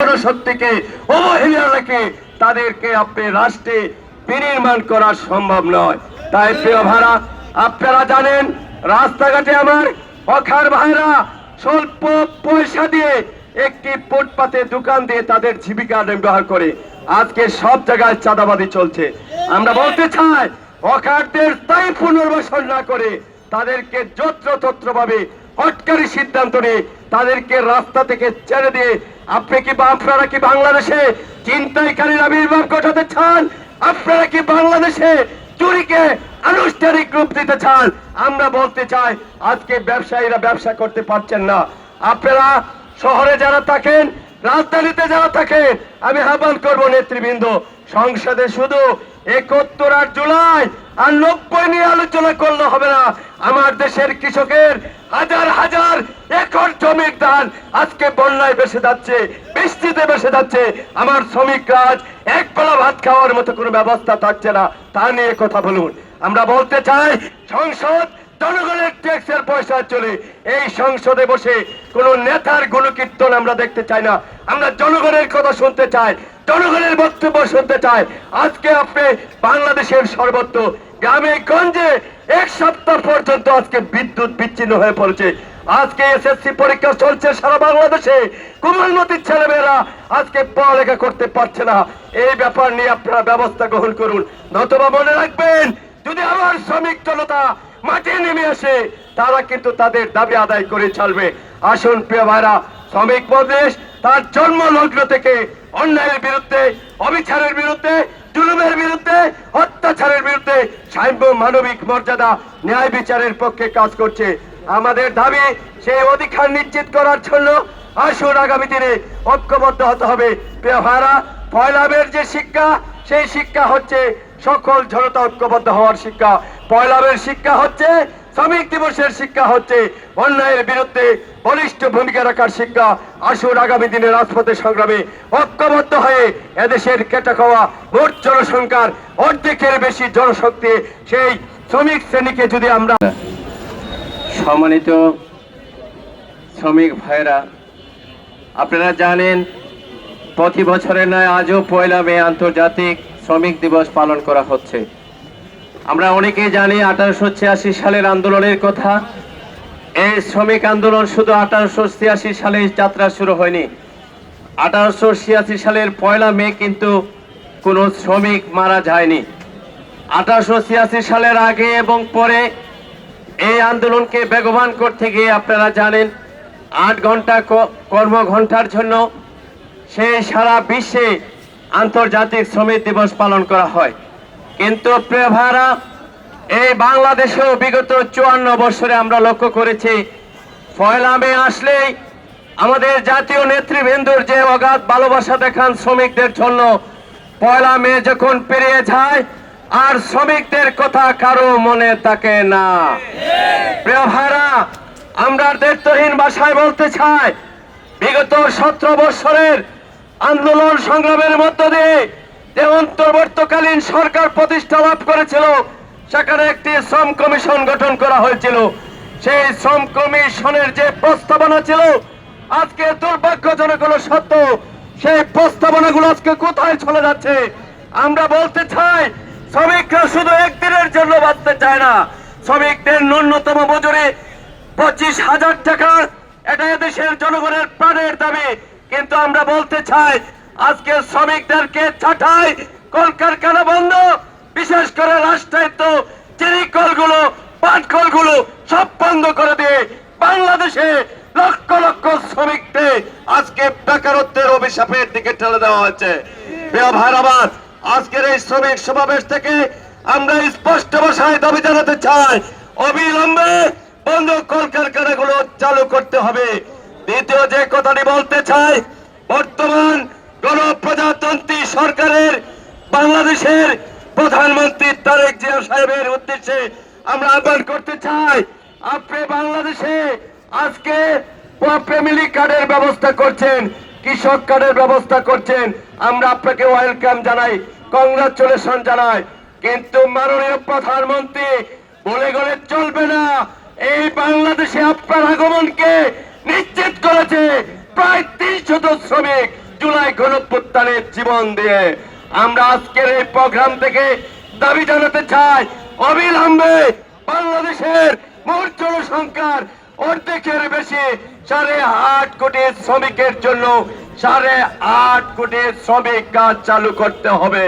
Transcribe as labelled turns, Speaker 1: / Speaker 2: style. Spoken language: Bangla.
Speaker 1: জনশক্তিকে অবহেলা রেখে তাদেরকে আপনি রাষ্ট্রে বিনির্মাণ করা সম্ভব নয়। তাই প্রিয় ভাইরা, আপনারা জানেন রাস্তাঘাটে আমার অখার ভাইরা স্বল্প পয়সা দিয়ে একটি ফুটপাতে দোকান দিয়ে তাদের জীবিকা নির্বাহ করে। আজকে সব জায়গায় চাঁদাবাদি চলছে। আমরা বলতে চাই অখারদের স্থায়ী পুনর্বাসন না করে তাদেরকে যত্রতত্র ভাবে হটকারী সিদ্ধান্ত নিয়ে তাদেরকে রাস্তা থেকে ছেড়ে দিয়ে আপনারা কি বাংলাদেশে ছিনতাইকারীর আবির্ভাব ঘটাতে চান? আপনারা কি বাংলাদেশে চুরিকে আনুষ্ঠানিক রূপ দিতে চান? আমরা বলতে চাই আজকে ব্যবসায়ীরা ব্যবসা করতে পারছেন না। আপনারা শহরে যারা থাকেন, রাজধানীতে যারা থাকেন, আমি আহ্বান করবো নেতৃবৃন্দ, সংসদে শুধু ৭১ আর জুলাই আর ৯০ নিয়ে আলোচনা করলে হবে না। আমার দেশের কৃষকের হাজার হাজার একর জমির ধান আজকে বন্যায় ভেসে যাচ্ছে, বৃষ্টিতে ভেসে যাচ্ছে। আমার শ্রমিকরা আজ এক বেলা ভাত খাওয়ার মতো কোনো ব্যবস্থা থাকছে না, তা নিয়ে কথা বলুন। আমরা বলতে চাই সংসদ জনগণের ট্যাক্সের পয়সা চলে। এই সংসদে বসে কোন নেতার গুণকীর্তন আমরা দেখতে চাই না। আমরা জনগণের কথা শুনতে চাই, জনগণের বক্তব্য শুনতে চাই। আজকে আপনি বাংলাদেশের সর্বত্র গ্রামে গঞ্জে এক সপ্তাহ পর্যন্ত আজকে বিদ্যুৎ বিচ্ছিন্ন হয়ে পড়েছে। আজকে এসএসসি পরীক্ষা চলছে সারা বাংলাদেশে, কোমলমতির ছেলেমেয়েরা আজকে পড়ালেখা করতে পারছে না। এই ব্যাপার নিয়ে আপনারা ব্যবস্থা গ্রহণ করুন। নতুবা মনে রাখবেন, যদি আমার শ্রমিক জনতা মাঠে নেমে আসে, তারা কিন্তু তাদের দাবি আদায় করে চলবে। আসুন প্রিয় ভাইরা, শ্রমিক মজলিস তার জন্ম লগ্ন থেকে অন্যায়ের বিরুদ্ধে, অবিচারের বিরুদ্ধে, জুলুমের বিরুদ্ধে, অত্যাচারের বিরুদ্ধে সাম্য, মানবিক মর্যাদা, ন্যায় বিচারের পক্ষে কাজ করছে। আমাদের দাবি সেই অধিকার নিশ্চিত করার জন্য আসুন আগামী দিনে ঐক্যবদ্ধ হতে হবে। প্রিয় ভাইরা, পয়লা মের যে শিক্ষা, সেই শিক্ষা হচ্ছে সকল জনতা ঐক্যবদ্ধ হওয়ার শিক্ষা। পয়লা মের শিক্ষা হচ্ছে, শ্রমিক দিবসের শিক্ষা হচ্ছে অন্যায়ের বিরুদ্ধে বলিষ্ঠ ভূমিকা রাখার শিক্ষা। আসুন আগামী দিনে রাজপথে সংগ্রামে ঐক্যবদ্ধ হয়ে এদেশের কেটে খাওয়া মোট জনসংখ্যার অর্ধেকের বেশি জনশক্তি সেই শ্রমিক শ্রেণীকে যদি আমরা। সম্মানিত শ্রমিক ভাইরা, আপনারা জানেন প্রতি বছরের নয় আজও পয়লা মে আন্তর্জাতিক শ্রমিক দিবস পালন করা হচ্ছে। আমরা অনেকেই জানি 1886 সালের আন্দোলনের কথা। এই শ্রমিক আন্দোলন শুধু 1886 সালে যাত্রা শুরু হয়নি। 1886 সালের পয়লা মে কিন্তু কোনো শ্রমিক মারা যায়নি। 1886 সালের আগে এবং পরে এই আন্দোলনকে বেগবান করতে গিয়ে আপনারা জানেন 8 ঘন্টা কর্মঘণ্টার জন্য সেই সারা বিশ্বে আন্তর্জাতিক শ্রমিক দিবস পালন করা হয়। কিন্তু প্রিয় ভাইরা, এই বাংলাদেশেও বিগত 54 বছরে আমরা লক্ষ্য করেছি পয়লা মে আসলেই আমাদের জাতীয় নেতৃবৃন্দর যে অগাধ ভালোবাসা দেখান শ্রমিকদের জন্য, পয়লা মে যখন পেরিয়ে যায় আর শ্রমিকদের কথা কারো মনে থাকে না। প্রিয় ভাইরা, আমরা দায়িত্বহীন ভাষায় বলতে চাই, বিগত 17 বছরের আন্দোলন সংগ্রামের মধ্য দিয়ে যে অন্তর্বর্তীকালীন সরকার প্রতিষ্ঠা লাভ করেছিল, সেখানে একটি শ্রম কমিশন গঠন করা হয়েছিল। সেই শ্রম কমিশনের যে প্রস্তাবনা ছিল, আজকে দুর্ভাগ্যজনক হলো সত্য, সেই প্রস্তাবনাগুলো আজকে কোথায় চলে যাচ্ছে? আমরা বলতে চাই, শ্রমিকরা শুধু একদিনের জন্য বাঁচতে চায় না। শ্রমিকদের ন্যূনতম মজুরি 25,000 টাকা, এটা দেশের জনগণের প্রাণের দাবি। কিন্তু আমরা বলতে চাই, আজকে শ্রমিকদেরকে ছাঁটাই, কলকারখানা বন্ধ, বিশেষ করে রাষ্ট্রায়ত্ত চিনি কলগুলো, পাট কলগুলো সব বন্ধ করে দিয়ে বাংলাদেশে লক্ষ লক্ষ শ্রমিকদের আজকে বেকারত্বের অভিশাপের দিকে ঠেলে দেওয়া হয়েছে। প্রিয় ভাইরা, আজকের এই শ্রমিক সমাবেশ থেকে আমরা স্পষ্ট ভাষায় দাবি জানাতে চাই, অবিলম্বে বন্ধ কলকারখানাগুলো চালু করতে হবে। দ্বিতীয় যে কথাটি বলতে চাই, বর্তমান গণপ্রজাতন্ত্রী সরকারের বাংলাদেশের প্রধানমন্ত্রী তারেক জিয়া সাহেবের উদ্দেশ্যে আমরা আহ্বান করতে চাই, আপনি বাংলাদেশে আজকে ফ্যামিলি কার্ডের ব্যবস্থা করছেন, কৃষক কার্ডের ব্যবস্থা করছেন, আমরা আপনাকে ওয়েলকাম জানাই, কংগ্রাচুলেশন জানাই। কিন্তু মাননীয় প্রধানমন্ত্রী বলে গেলে চলবে না। এই বাংলাদেশে আপনার আগমনকে নিশ্চিত করেছে প্রায় 300 শ্রমিক জুলাই গণঅভ্যুত্থানের জীবন দিয়ে। আমরা আজকের এই প্রোগ্রাম থেকে দাবি জানাতে চাই, অবিলম্বে বাংলাদেশের মোট জনসংখ্যার অর্ধেকের বেশি 8.5 কোটি শ্রমিকের জন্য 8.5 কোটি শ্রমিক কাজ চালু করতে হবে।